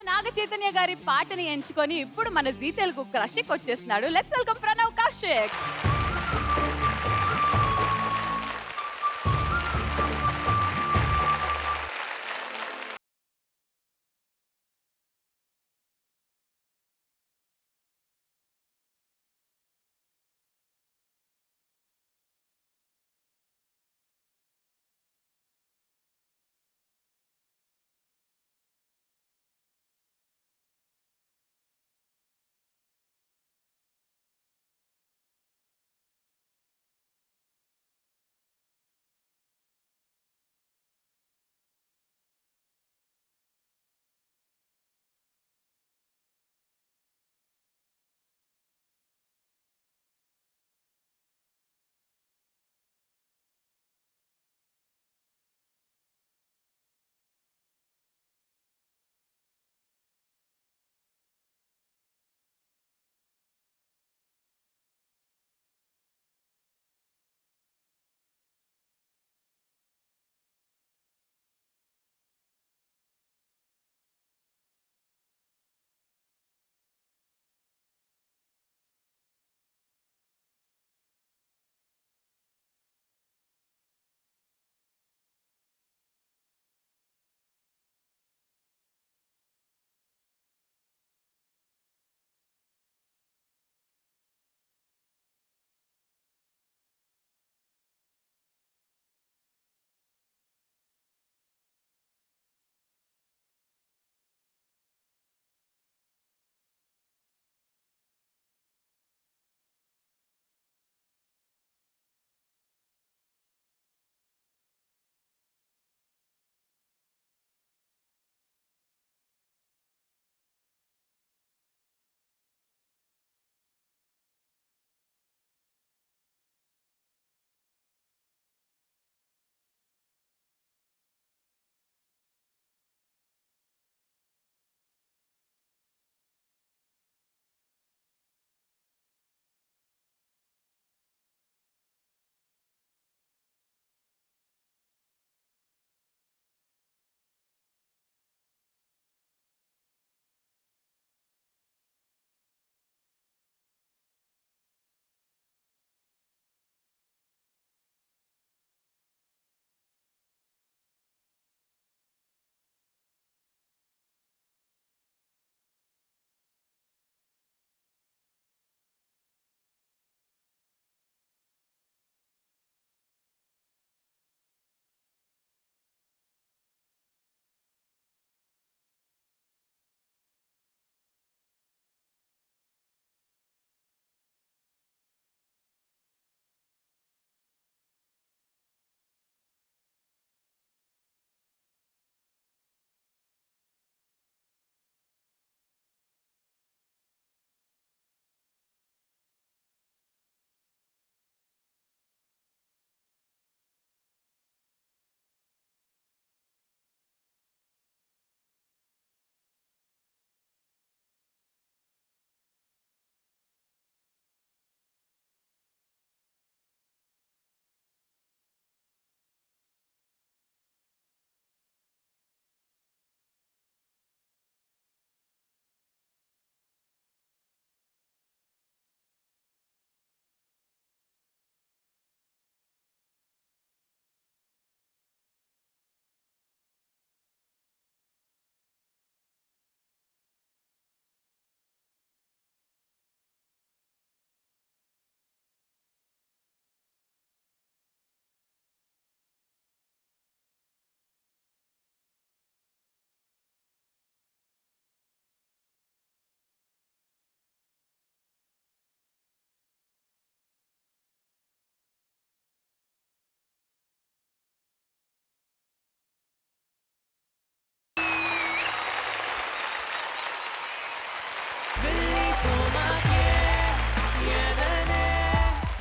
నాగ చైతన్య గారి పాటని ఎంచుకొని ఇప్పుడు మన జీ తెలుగు క్రషిక్ వచ్చేస్తున్నాడు. Let's welcome Pranav Kaushik.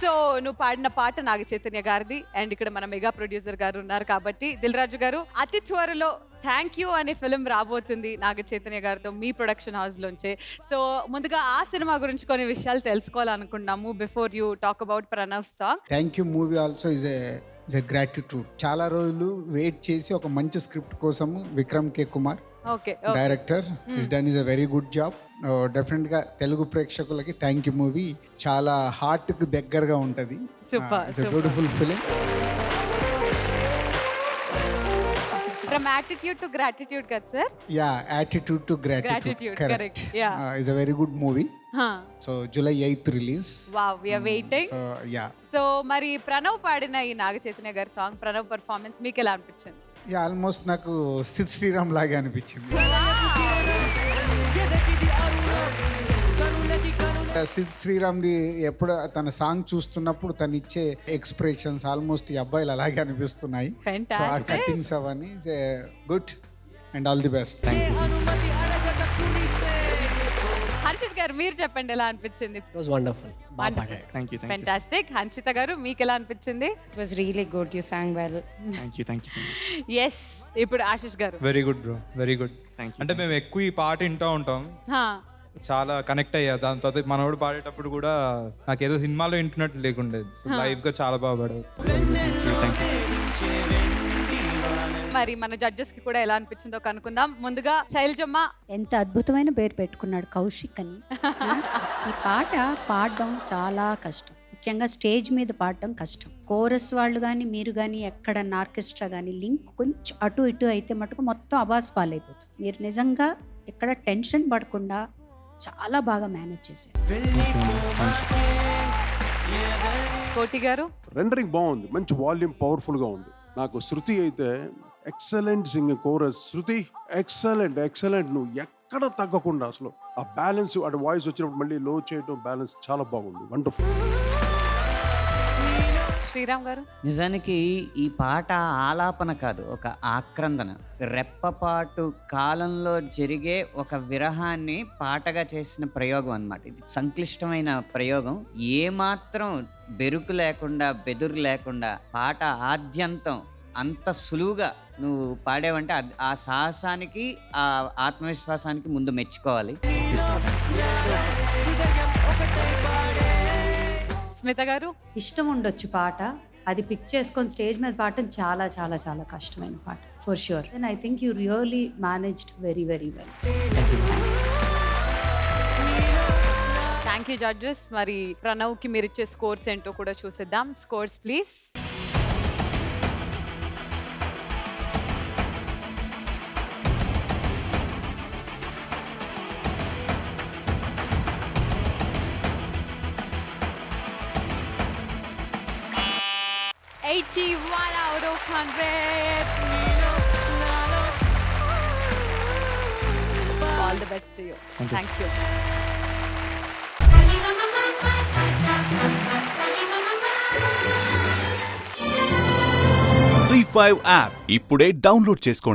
So నువ్వు పాడిన పాట నాగ చైతన్య గారిది అండ్ ఇక్కడ మన మెగా ప్రొడ్యూసర్ గారు ఉన్నారు కాబట్టి దిల్ రాజు గారు అతి త్వరలో థ్యాంక్ యూ అనే ఫిలిం రాబోతుంది నాగ చైతన్య గారితో మీ ప్రొడక్షన్ హౌస్ లోంచే. సో ముందుగా ఆ సినిమా గురించి కొన్ని విషయాలు తెలుసుకోవాలనుకున్నాము before you talk about Pranav song. Thank you movie also is a gratitude. చాలా రోజులు వెయిట్ చేసి ఒక మంచి స్క్రిప్ట్ కోసము Vikram K Kumar okay director is done is a very good job. డెఫినెట్గా తెలుగు ప్రేక్షకులకి థ్యాంక్ యూ. మూవీ చాలా హార్ట్కి దగ్గరగా ఉంటుంది. Super it's beautiful film. From attitude to gratitude కదా sir? Yeah, attitude to gratitude, Gratitude, correct. correct. Yeah. Is a very good movie. So July 8th release. Wow, we are waiting. So yeah. So మరి ప్రణవ్ పాడిన ఈ నాగ చైతన్య గారి song, Pranav performance మీకు ఎలా అనిపించింది? Yeah, almost నాకు సిద్ శ్రీరామ్ లాగే అనిపించింది. సిద్ శ్రీరామ్ది ఎప్పుడు తన సాంగ్ చూస్తున్నప్పుడు తను ఇచ్చే ఎక్స్ప్రెషన్స్ ఆల్మోస్ట్ ఈ అబ్బాయిలు అలాగే అనిపిస్తున్నాయి. సో ఆ కటింగ్స్ అవన్నీ good and all the best. Harshit garu మీరు చెప్పండి ఎలా అనిపించింది? It was wonderful. Thank you. Fantastic. Hanshitha గారు మీకు ఎలా అనిపించింది? It was really good. You sang well. Thank you so much. Yes. ఇప్పుడు Ashish garu. Very good bro, very good. Thank you. అంటే మేము ఎక్కువ ఈ పాట వింటూ ఉంటాం, చాలా కనెక్ట్ అయ్యా. దాని తర్వాత మనోడు పాడేటప్పుడు కూడా నాకు ఏదో సినిమాలో వింటున్నట్టు లేకుండేది. సో లైవ్ గా చాలా బాగా పాడారు. Thank you. మరి మన జడ్జెస్ కి కూడా ఎలా అనిపించిందో కనుక్కుందాం. ముందుగా శైలజమ్మ. ఎంత అద్భుతమైన పేరు పెట్టుకున్నాడు, కౌశిక్ అని. ఈ పాట పాడడం చాలా కష్టం, ముఖ్యంగా స్టేజ్ మీద పాడడం కష్టం. కోరస్ వాళ్ళు కానీ మీరు కానీ ఎక్కడన్నా ఆర్కెస్ట్రా కానీ లింక్ కొంచెం అటు ఇటు అయితే మటుకు మొత్తం అబాస్ పాలైపోతుంది. మీరు నిజంగా ఎక్కడ టెన్షన్ పడకుండా చాలా బాగా మేనేజ్ చేశారు. కోటి గారు. రెండరింగ్ బాగుంది, మంచి వాల్యూమ్ పవర్ఫుల్గా ఉంది. నాకు శృతి అయితే ఎక్సలెంట్ సింగింగ్, కోరస్ శృతి ఎక్సలెంట్. నువ్వు ఎక్కడ తగ్గకుండా అసలు ఆ బ్యాలెన్స్, అటు వాయిస్ వచ్చినప్పుడు మళ్ళీ లో చేయడం, బ్యాలెన్స్ చాలా బాగుంది, వండర్ఫుల్. శ్రీరామ్ గారు. నిజానికి ఈ పాట ఆలాపన కాదు, ఒక ఆక్రందన. రెప్పపాటు కాలంలో జరిగే ఒక విరహాన్ని పాటగా చేసిన ప్రయోగం అన్నమాట. ఇది సంక్లిష్టమైన ప్రయోగం. ఏమాత్రం బెరుకు లేకుండా, బెదురు లేకుండా పాట ఆద్యంతం అంత సులువుగా నువ్వు పాడేవంటే ఆ సాహసానికి, ఆ ఆత్మవిశ్వాసానికి ముందు మెచ్చుకోవాలి. స్మిత గారు. ఇష్టం ఉండొచ్చు పాట, అది పిక్ చేసుకొని స్టేజ్ మీద పాడటం చాలా చాలా చాలా కష్టమైన పాట for sure. And I think you really managed very very well. Thank you judges. మరి ప్రణవ్ కి మీరు ఇచ్చే స్కోర్స్ ఏంటో కూడా చూసేద్దాం. Scores please. out of 100. All the best to you. Thank you. C5 app ఇప్పుడే డౌన్లోడ్ చేసుకోండి.